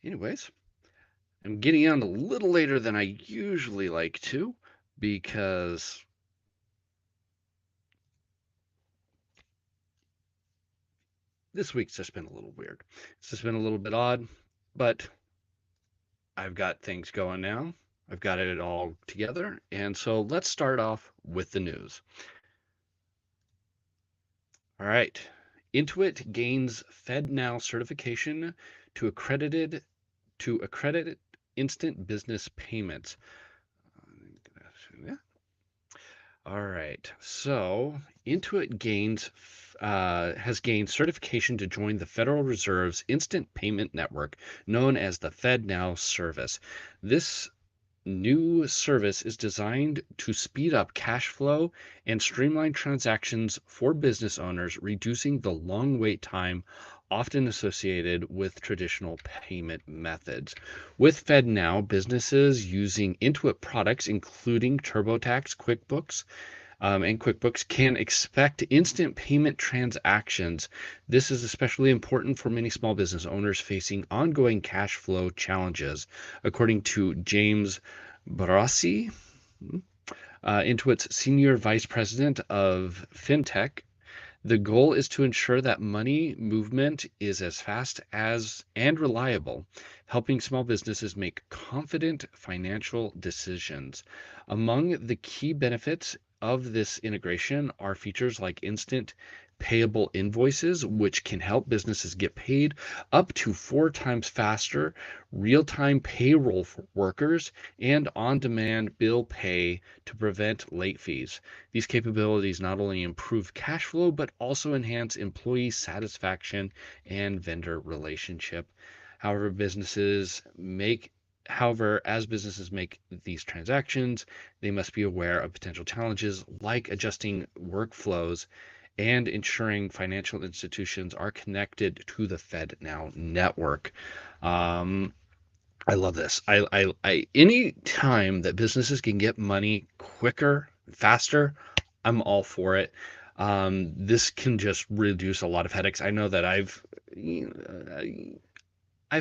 Anyways, I'm getting on a little later than I usually like to because this week's just been a little weird. It's just been a little bit odd, but I've got things going now. I've got it all together. And so let's start off with the news. All right. Intuit gains FedNow certification to accredit instant business payments. Yeah. All right. So Intuit has gained certification to join the Federal Reserve's instant payment network, known as the FedNow service. This new service is designed to speed up cash flow and streamline transactions for business owners, reducing the long wait time often associated with traditional payment methods. With FedNow, businesses using Intuit products, including TurboTax, and QuickBooks, can expect instant payment transactions. This is especially important for many small business owners facing ongoing cash flow challenges, according to James Barassi, Intuit's Senior Vice President of FinTech. The goal is to ensure that money movement is as fast as and reliable, helping small businesses make confident financial decisions. Among the key benefits of this integration are features like instant payable invoices, which can help businesses get paid up to 4 times faster, real time payroll for workers, and on demand bill pay to prevent late fees. These capabilities not only improve cash flow, but also enhance employee satisfaction and vendor relationship. However, businesses make However, as businesses make these transactions, they must be aware of potential challenges like adjusting workflows and ensuring financial institutions are connected to the FedNow network. Um, I love this. Any time that businesses can get money quicker, faster, I'm all for it. This can just reduce a lot of headaches. I know that I've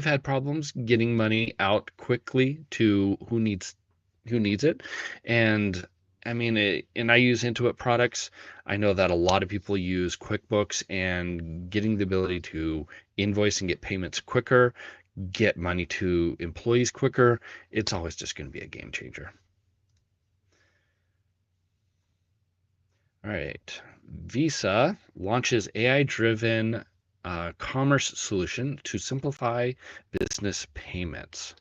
had problems getting money out quickly to who needs it, and I mean, and I use Intuit products. I know that a lot of people use QuickBooks, and getting the ability to invoice and get payments quicker, get money to employees quicker, it's always just going to be a game changer. All right. Visa launches AI-driven commerce solution to simplify business payments.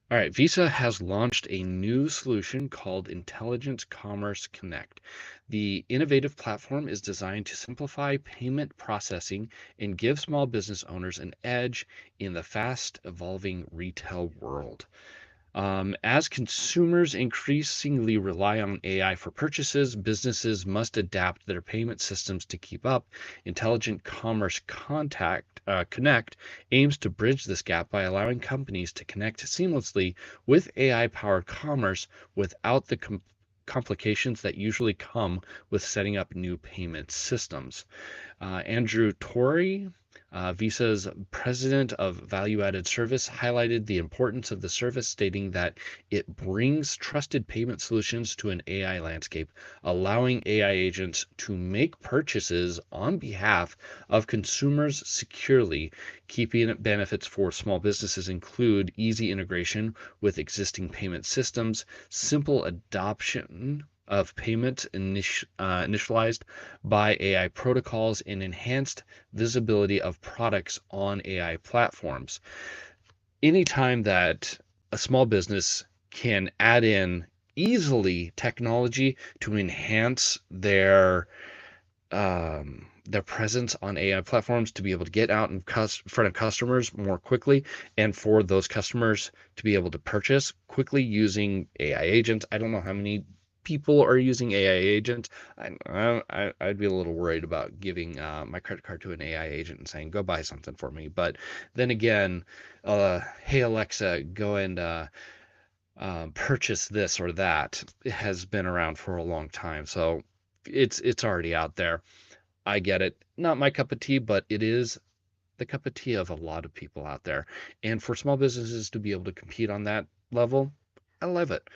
All right, Visa has launched a new solution called Intelligent Commerce Connect. The innovative platform is designed to simplify payment processing and give small business owners an edge in the fast evolving retail world. As consumers increasingly rely on AI for purchases, businesses must adapt their payment systems to keep up. Intelligent Commerce Connect aims to bridge this gap by allowing companies to connect seamlessly with AI-powered commerce without the complications that usually come with setting up new payment systems. Andrew Torrey, Visa's president of value added service, highlighted the importance of the service, stating that it brings trusted payment solutions to an AI landscape, allowing AI agents to make purchases on behalf of consumers securely. Keeping benefits for small businesses include easy integration with existing payment systems, simple adoption of payment initialized by AI protocols, and enhanced visibility of products on AI platforms. Anytime that a small business can add in easily technology to enhance their presence on AI platforms, to be able to get out in front of customers more quickly, and for those customers to be able to purchase quickly using AI agents. I don't know how many people are using AI agents. I'd be a little worried about giving my credit card to an AI agent and saying, go buy something for me. But then again, hey, Alexa, go and purchase this or that, has been around for a long time. So it's already out there. I get it. Not my cup of tea, but it is the cup of tea of a lot of people out there. And for small businesses to be able to compete on that level, I love it.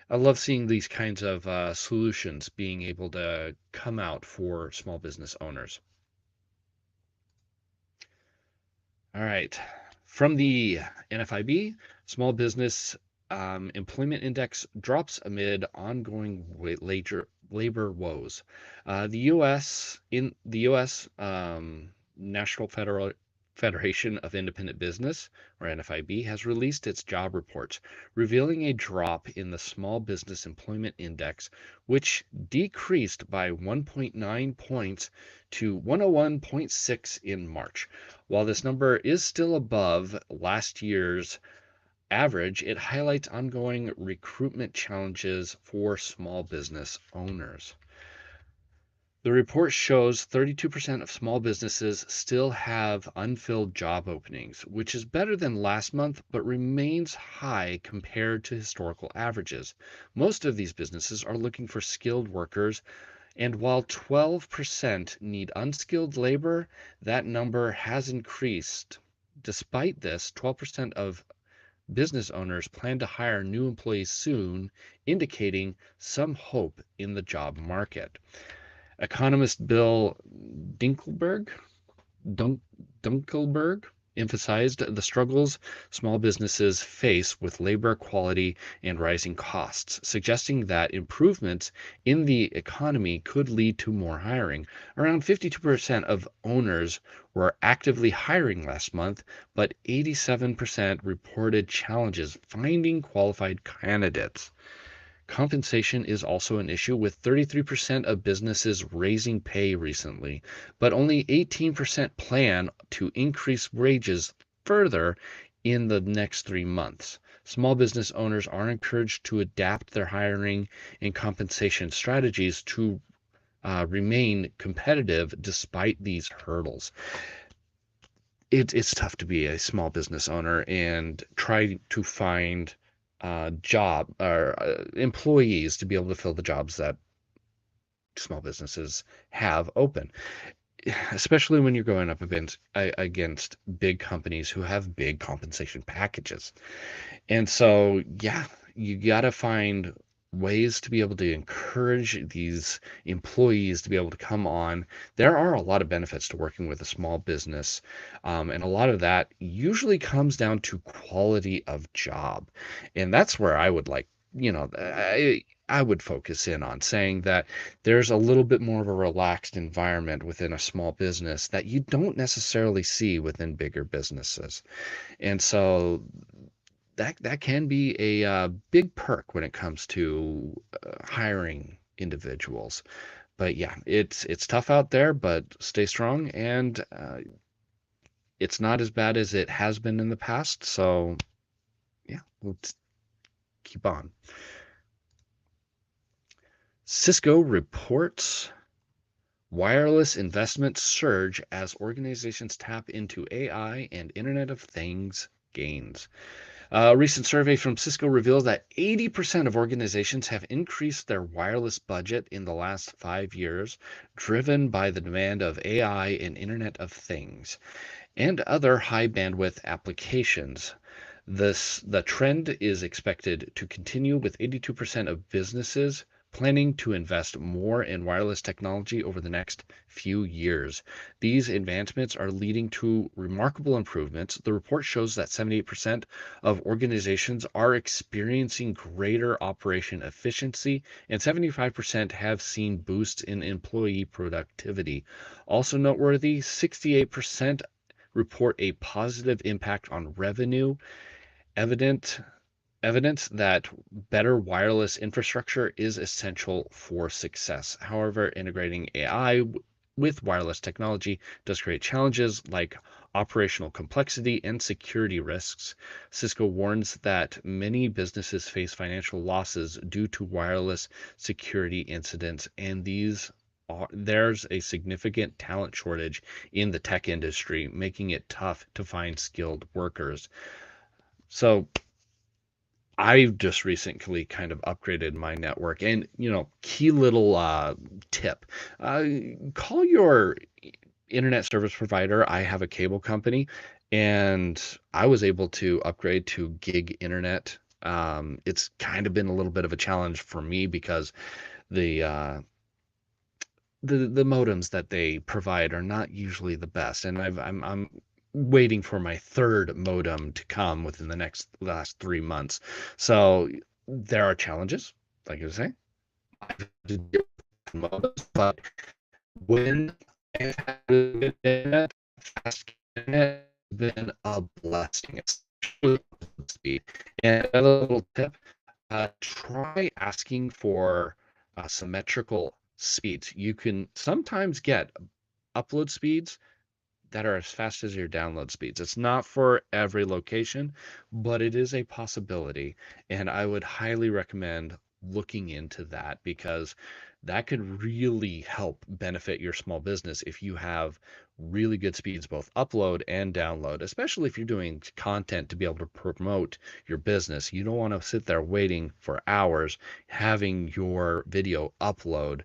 I love seeing these kinds of solutions being able to come out for small business owners. All right. From the NFIB, Small Business Employment Index drops amid ongoing labor woes. The U.S. National Federation of Independent Business, or NFIB, has released its job report, revealing a drop in the Small Business Employment Index, which decreased by 1.9 points to 101.6 in March. While this number is still above last year's average, it highlights ongoing recruitment challenges for small business owners. The report shows 32% of small businesses still have unfilled job openings, which is better than last month but remains high compared to historical averages. Most of these businesses are looking for skilled workers, and while 12% need unskilled labor, that number has increased. Despite this, 12% of business owners plan to hire new employees soon, indicating some hope in the job market. Economist Bill Dinkelberg Dunk, Dunkelberg emphasized the struggles small businesses face with labor quality and rising costs, suggesting that improvements in the economy could lead to more hiring. Around 52% of owners were actively hiring last month, but 87% reported challenges finding qualified candidates. Compensation is also an issue, with 33% of businesses raising pay recently, but only 18% plan to increase wages further in the next 3 months. Small business owners are encouraged to adapt their hiring and compensation strategies to remain competitive despite these hurdles. It's tough to be a small business owner and try to find job or employees to be able to fill the jobs that small businesses have open, especially when you're going up against big companies who have big compensation packages. And so, yeah, you got to find ways to be able to encourage these employees to be able to come on. There are a lot of benefits to working with a small business, and a lot of that usually comes down to quality of job. And that's where I would like, I would focus in on saying that there's a little bit more of a relaxed environment within a small business that you don't necessarily see within bigger businesses. And so that can be a big perk when it comes to hiring individuals. But yeah, it's tough out there, but stay strong, and it's not as bad as it has been in the past. So yeah, let's keep on. Cisco reports wireless investments surge as organizations tap into AI and Internet of Things gains. A recent survey from Cisco reveals that 80% of organizations have increased their wireless budget in the last 5 years, driven by the demand of AI and Internet of Things and other high bandwidth applications. The trend is expected to continue, with 82% of businesses planning to invest more in wireless technology over the next few years. These advancements are leading to remarkable improvements. The report shows that 78% of organizations are experiencing greater operation efficiency, and 75% have seen boosts in employee productivity. Also noteworthy, 68% report a positive impact on revenue, evident evidence that better wireless infrastructure is essential for success. However, integrating AI with wireless technology does create challenges like operational complexity and security risks. Cisco warns that many businesses face financial losses due to wireless security incidents, and there's a significant talent shortage in the tech industry, making it tough to find skilled workers. So I've just recently kind of upgraded my network. And, key little tip, uh, call your internet service provider. I have a cable company, and I was able to upgrade to gig internet. It's kind of been a little bit of a challenge for me because the uh, the modems that they provide are not usually the best, and I'm waiting for my third modem to come within the last 3 months. So there are challenges, like I was saying. I've had to deal with modems, but when I've had really good internet, fast internet has been a blessing, especially with speed. And another little tip, try asking for symmetrical speeds. You can sometimes get upload speeds that are as fast as your download speeds. It's not for every location, but it is a possibility. And I would highly recommend looking into that because that could really help benefit your small business if you have really good speeds, both upload and download, especially if you're doing content to be able to promote your business. You don't want to sit there waiting for hours having your video upload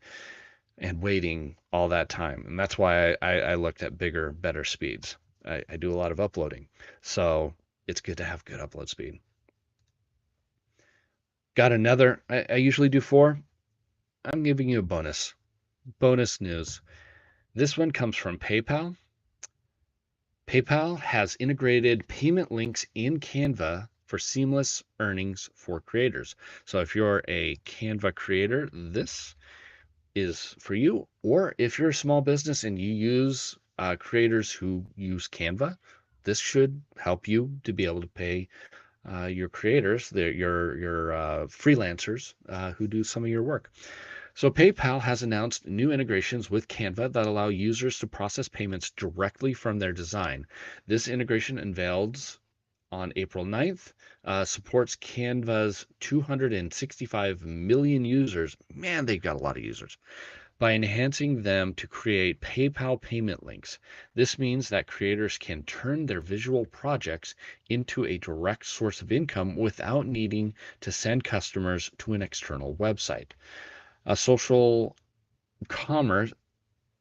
and waiting all that time. And that's why I looked at bigger, better speeds. I do a lot of uploading. So it's good to have good upload speed. Got another, I usually do four. I'm giving you a bonus. Bonus news. This one comes from PayPal. PayPal has integrated payment links in Canva for seamless earnings for creators. So if you're a Canva creator, this is for you. Or if you're a small business and you use creators who use Canva, this should help you to be able to pay your creators, your freelancers who do some of your work. So PayPal has announced new integrations with Canva that allow users to process payments directly from their design. This integration unveiled on April 9th, supports Canva's 265 million users. Man, they've got a lot of users by enhancing them to create PayPal payment links. This means that creators can turn their visual projects into a direct source of income without needing to send customers to an external website. A social commerce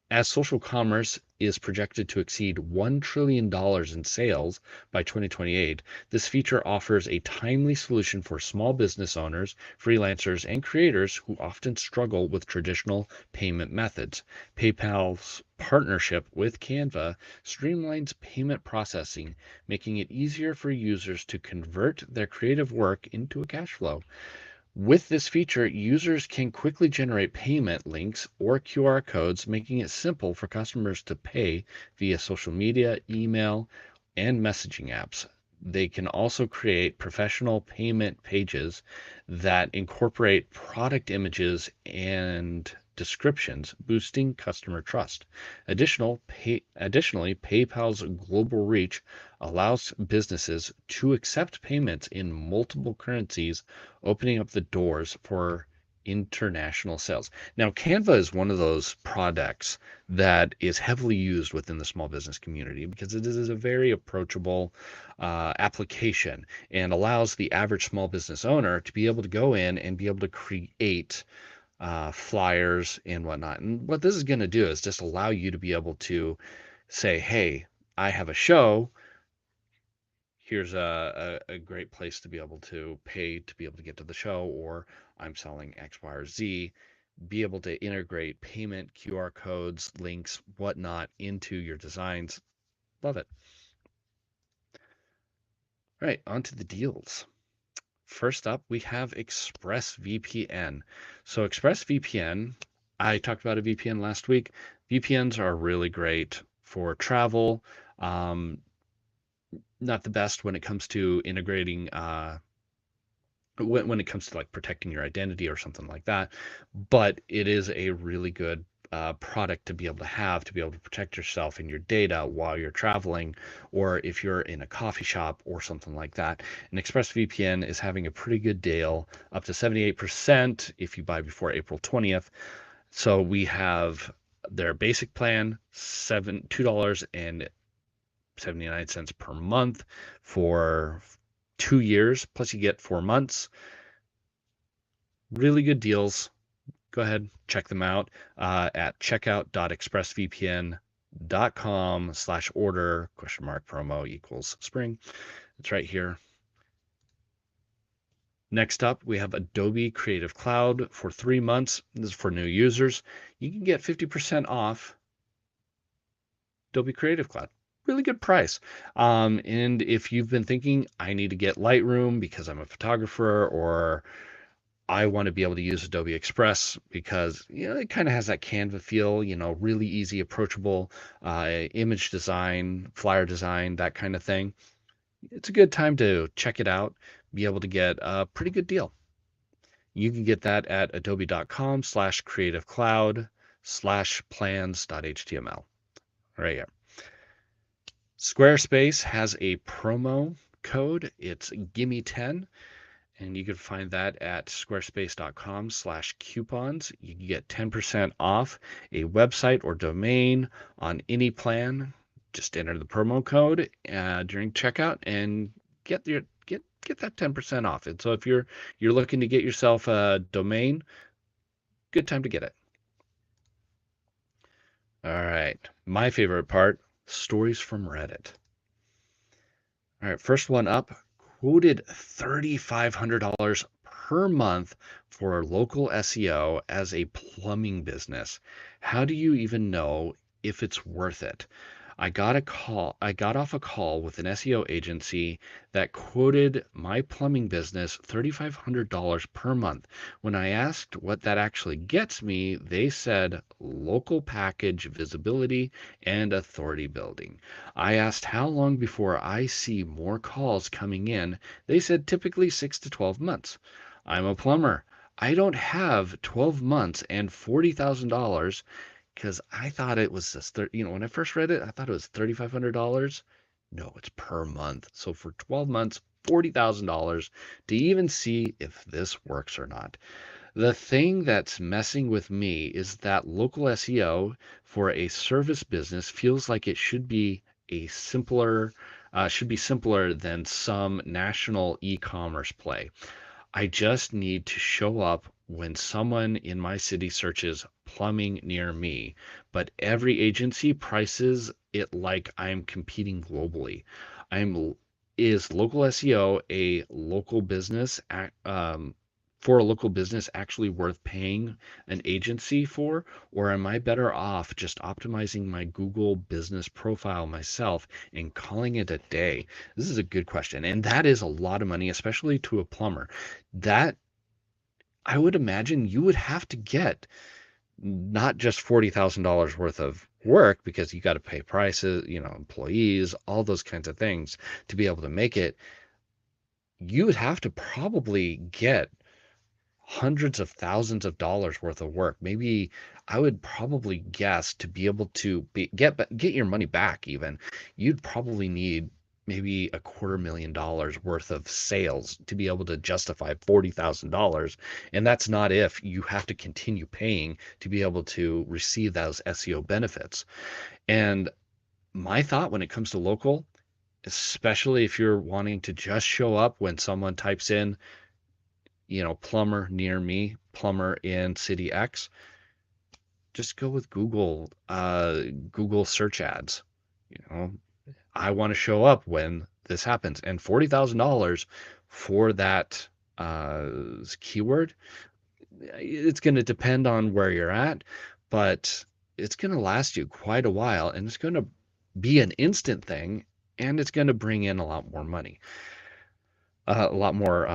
as social commerce is projected to exceed $1 trillion in sales by 2028, this feature offers a timely solution for small business owners, freelancers, and creators who often struggle with traditional payment methods. PayPal's partnership with Canva streamlines payment processing, making it easier for users to convert their creative work into a cash flow. With this feature, users can quickly generate payment links or QR codes, making it simple for customers to pay via social media, email, and messaging apps. They can also create professional payment pages that incorporate product images and descriptions, boosting customer trust. Additionally, PayPal's global reach allows businesses to accept payments in multiple currencies, opening up the doors for international sales. Now, Canva is one of those products that is heavily used within the small business community because it is a very approachable application and allows the average small business owner to be able to go in and be able to create flyers and whatnot. And what this is going to do is just allow you to be able to say, hey, I have a show. Here's a great place to be able to pay to be able to get to the show, or I'm selling X, Y, or Z. Be able to integrate payment, QR codes, links, whatnot into your designs. Love it. All right, on to the deals. First up, we have ExpressVPN. So ExpressVPN, I talked about a VPN last week. VPNs are really great for travel. Um, Not the best when it comes to integrating when it comes to like protecting your identity or something like that, but it is a really good product to be able to be able to protect yourself and your data while you're traveling, or if you're in a coffee shop or something like that. And ExpressVPN is having a pretty good deal, up to 78% if you buy before April 20th. So we have their basic plan, $2.79 per month for 2 years, plus you get 4 months. Really good deals. Go ahead, check them out at checkout.expressvpn.com/order !promo equals spring. It's right here. Next up, we have Adobe Creative Cloud for 3 months. This is for new users. You can get 50% off Adobe Creative Cloud. Really good price. And if you've been thinking, I need to get Lightroom because I'm a photographer, or I want to be able to use Adobe Express because it kind of has that Canva feel, really easy, approachable, image design, flyer design, that kind of thing. It's a good time to check it out, be able to get a pretty good deal. You can get that at adobe.com/creativecloud/plans.html right here. Squarespace has a promo code. It's gimme10. And you can find that at squarespace.com/coupons. You can get 10% off a website or domain on any plan. Just enter the promo code during checkout and get that 10% off. And so if you're looking to get yourself a domain, good time to get it. All right, my favorite part, stories from Reddit. All right, first one up, quoted $3,500 per month for local SEO as a plumbing business. How do you even know if it's worth it? I got off a call with an SEO agency that quoted my plumbing business $3,500 per month. When I asked what that actually gets me, they said local package visibility and authority building. I asked how long before I see more calls coming in. They said typically 6 to 12 months. I'm a plumber. I don't have 12 months and $40,000 because I thought it was this, when I first read it, I thought it was $3,500. No, it's per month. So for 12 months, $40,000 to even see if this works or not. The thing that's messing with me is that local SEO for a service business feels like it should be simpler than some national e-commerce play. I just need to show up when someone in my city searches plumbing near me, but every agency prices it like I'm competing globally. I'm Is local SEO a local business for a local business actually worth paying an agency for, or am I better off just optimizing my Google business profile myself and calling it a day? This is a good question, and that is a lot of money, especially to a plumber. That I would imagine you would have to get not just $40,000 worth of work because you got to pay prices, employees, all those kinds of things to be able to make it. You would have to probably get hundreds of thousands of dollars worth of work. Maybe I would probably guess to be able to get your money back even, you'd probably need maybe $250,000 worth of sales to be able to justify $40,000. And that's not if you have to continue paying to be able to receive those SEO benefits. And my thought when it comes to local, especially if you're wanting to just show up when someone types in plumber near me, plumber in city X, just go with Google search ads. I want to show up when this happens. And $40,000 for that keyword, it's going to depend on where you're at, but it's going to last you quite a while, and it's going to be an instant thing, and it's going to bring in a lot more money, a lot more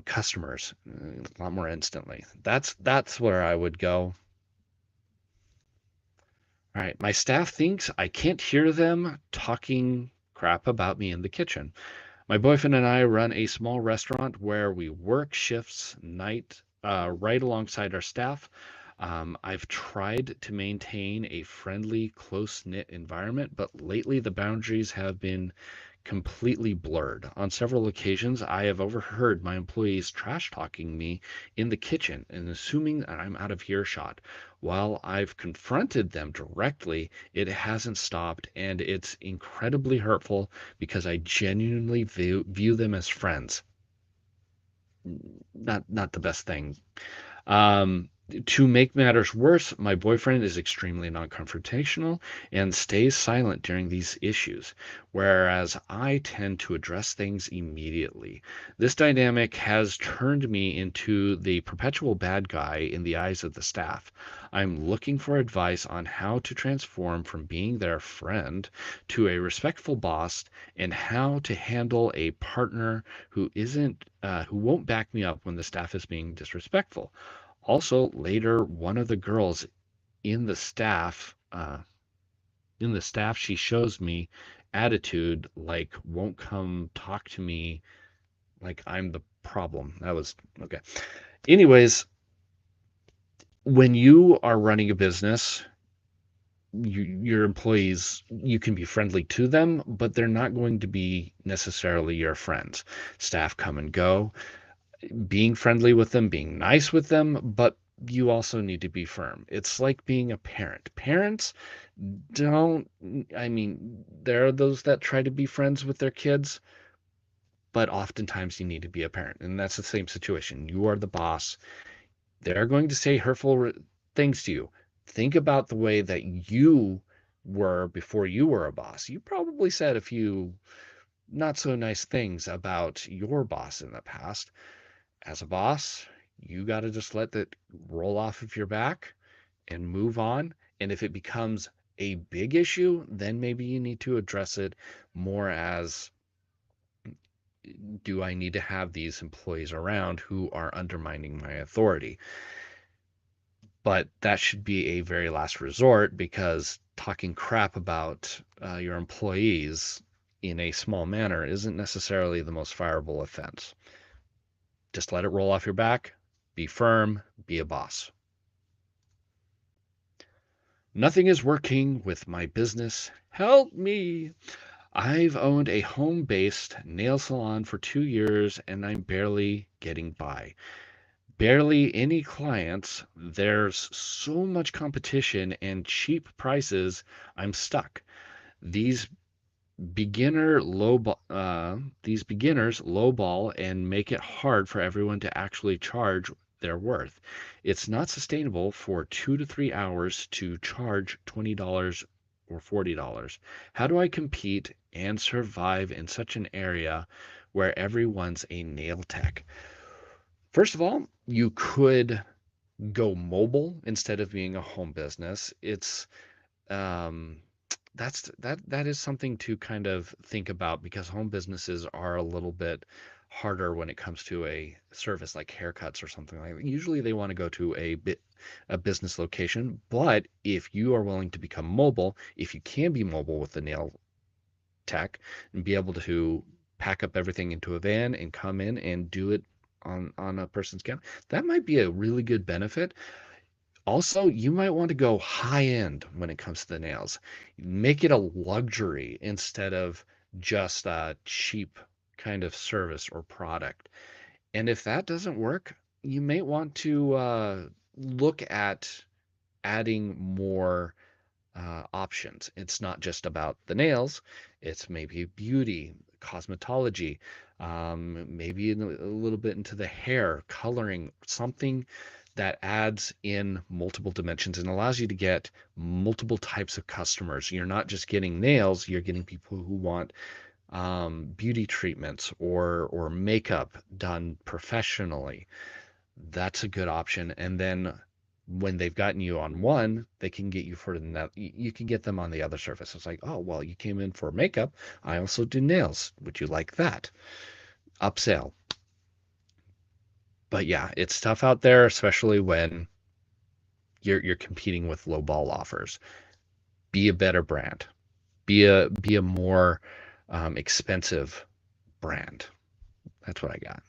customers a lot more instantly. That's where I would go. All right, my staff thinks I can't hear them talking crap about me in the kitchen. My boyfriend and I run a small restaurant where we work shifts right alongside our staff. I've tried to maintain a friendly, close-knit environment, but lately the boundaries have been completely blurred. On several occasions, I have overheard my employees trash talking me in the kitchen and assuming that I'm out of earshot. While I've confronted them directly, it hasn't stopped, and it's incredibly hurtful because I genuinely view them as friends. Not the best thing. Um, to make matters worse, my boyfriend is extremely non-confrontational and stays silent during these issues, whereas I tend to address things immediately. This dynamic has turned me into the perpetual bad guy in the eyes of the staff. I'm looking for advice on how to transform from being their friend to a respectful boss and how to handle a partner who won't back me up when the staff is being disrespectful. Also, later, one of the girls in the staff, uh, she shows me attitude like won't come talk to me like I'm the problem. That was okay. Anyways, when you are running a business, your employees, you can be friendly to them, but they're not going to be necessarily your friends. Staff come and go. Being friendly with them, being nice with them, but you also need to be firm. It's like being a parent. Parents don't, I mean, there are those that try to be friends with their kids, but oftentimes you need to be a parent. And that's the same situation. You are the boss. They're going to say hurtful things to you. Think about the way that you were before you were a boss. You probably said a few not so nice things about your boss in the past. As a boss, you got to just let that roll off of your back and move on. And if it becomes a big issue, then maybe you need to address it more as, do I need to have these employees around who are undermining my authority? But that should be a very last resort, because talking crap about your employees in a small manner isn't necessarily the most fireable offense. Just let it roll off your back, be firm, be a boss. Nothing is working with my business. Help me. I've owned a home-based nail salon for 2 years and I'm barely getting by. Barely any clients. There's so much competition and cheap prices. I'm stuck. These these beginners lowball and make it hard for everyone to actually charge their worth. It's not sustainable for 2 to 3 hours to charge $20 or $40. How do I compete and survive in such an area where everyone's a nail tech? First of all, you could go mobile instead of being a home business. It's um, that is something to kind of think about, because home businesses are a little bit harder when it comes to a service like haircuts or something like that. Usually they want to go to a business location, but if you are willing to become mobile, if you can be mobile with the nail tech and be able to pack up everything into a van and come in and do it on a person's counter, that might be a really good benefit. Also, you might want to go high end when it comes to the nails. Make it a luxury instead of just a cheap kind of service or product. And if that doesn't work, you may want to look at adding more options. It's not just about the nails, it's maybe beauty, cosmetology, maybe a little bit into the hair, coloring, something that adds in multiple dimensions and allows you to get multiple types of customers. You're not just getting nails, you're getting people who want beauty treatments or makeup done professionally. That's a good option. And then when they've gotten you on one, they can get you for that. You can get them on the other service. It's like, oh, well, you came in for makeup. I also do nails. Would you like that? Upsell. But yeah, it's tough out there, especially when you're competing with low ball offers. Be a better brand. Be a more expensive brand. That's what I got.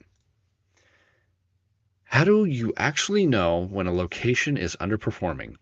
How do you actually know when a location is underperforming?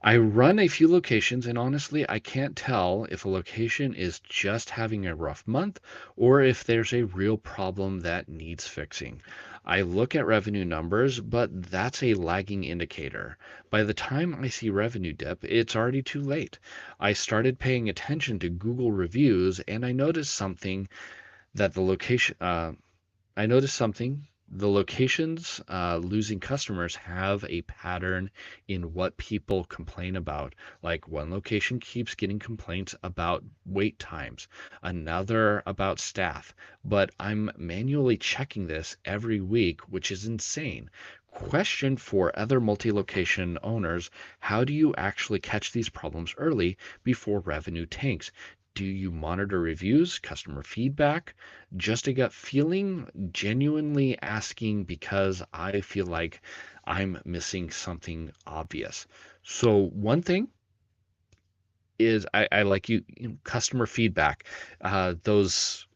I run a few locations, and honestly, I can't tell if a location is just having a rough month or if there's a real problem that needs fixing. I look at revenue numbers, but that's a lagging indicator. By the time I see revenue dip, it's already too late. I started paying attention to Google reviews, and that the location, I noticed something. The locations losing customers have a pattern in what people complain about. Like one location keeps getting complaints about wait times, another about staff. But I'm manually checking this every week, which is insane. Question for other multi location owners: how do you actually catch these problems early before revenue tanks? Do you monitor reviews, customer feedback? Just a gut feeling, genuinely asking because I feel like I'm missing something obvious. So one thing is I like customer feedback. Those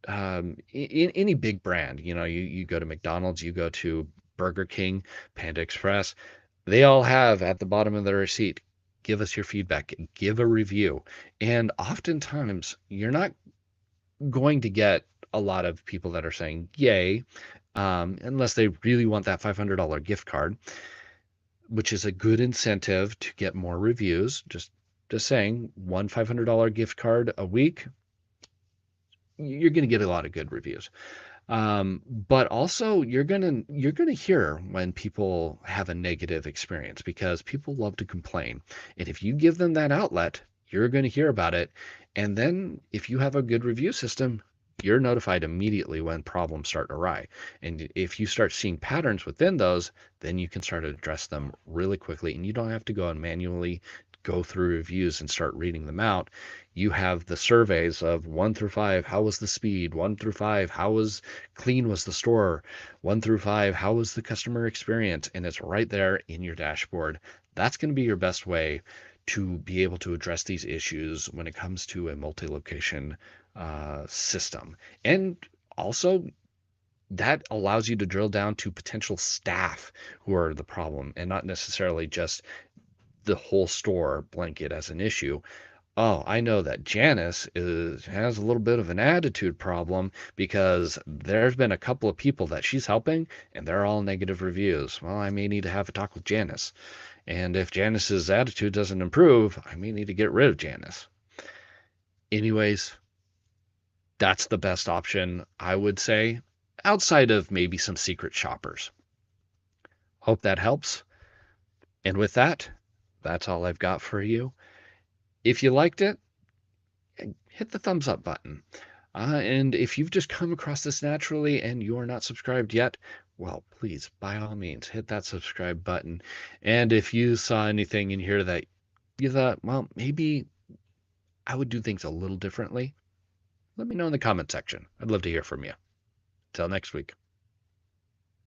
in any big brand, you go to McDonald's, you go to Burger King, Panda Express, they all have at the bottom of their receipt, give us your feedback, give a review. And oftentimes you're not going to get a lot of people that are saying yay, unless they really want that $500 gift card, which is a good incentive to get more reviews. Just saying, one $500 gift card a week, you're going to get a lot of good reviews. But also you're gonna hear when people have a negative experience because people love to complain. And if you give them that outlet, you're gonna hear about it. And then if you have a good review system, you're notified immediately when problems start awry. And if you start seeing patterns within those, then you can start to address them really quickly. And you don't have to go and manually go through reviews and start reading them out. You have the surveys of 1 through 5, how was the speed? 1 through 5, how was clean was the store? 1 through 5, how was the customer experience? And it's right there in your dashboard. That's going to be your best way to be able to address these issues when it comes to a multi-location system. And also, that allows you to drill down to potential staff who are the problem and not necessarily just the whole store blanket as an issue. Oh, I know that has a little bit of an attitude problem because there's been a couple of people that she's helping and they're all negative reviews. Well, I may need to have a talk with Janice. And if Janice's attitude doesn't improve, I may need to get rid of Janice. Anyways, that's the best option, I would say, outside of maybe some secret shoppers. Hope that helps. And with that, that's all I've got for you. If you liked it, hit the thumbs up button. And if you've just come across this naturally and you're not subscribed yet, well, please, by all means, hit that subscribe button. And if you saw anything in here that you thought, well, maybe I would do things a little differently, let me know in the comment section. I'd love to hear from you. Till next week.